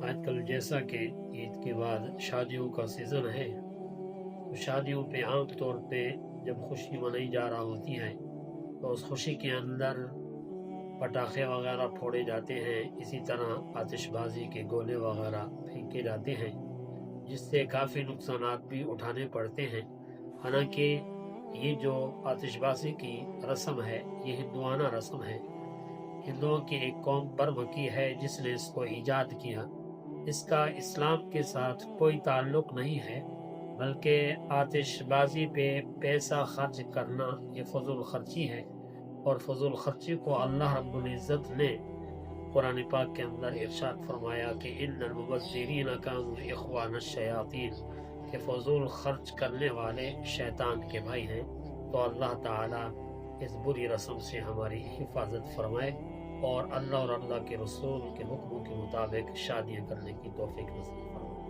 آج کل جیسا کہ عید کے بعد شادیوں کا سیزن ہے، تو شادیوں پہ عام طور پہ جب خوشی منائی جا رہا ہوتی ہے تو اس خوشی کے اندر پٹاخے وغیرہ پھوڑے جاتے ہیں، اسی طرح آتش بازی کے گولے وغیرہ پھینکے جاتے ہیں، جس سے کافی نقصانات بھی اٹھانے پڑتے ہیں۔ حالانکہ یہ جو آتش بازی کی رسم ہے یہ ہندوانہ رسم ہے، ہندوؤں کی ایک قوم پر مکی ہے جس نے اس کو ایجاد کیا۔ اس کا اسلام کے ساتھ کوئی تعلق نہیں ہے، بلکہ آتش بازی پہ پیسہ خرچ کرنا یہ فضول خرچی ہے، اور فضول خرچی کو اللہ رب العزت نے قرآن پاک کے اندر ارشاد فرمایا کہ ان المبذرین کانوا اخوان الشیاطین، کہ فضول خرچ کرنے والے شیطان کے بھائی ہیں۔ تو اللہ تعالیٰ اس بری رسم سے ہماری حفاظت فرمائے، اور اللہ اور اللہ کے رسول کے حکموں کے مطابق شادیاں کرنے کی توفیق نصیب فرمائے۔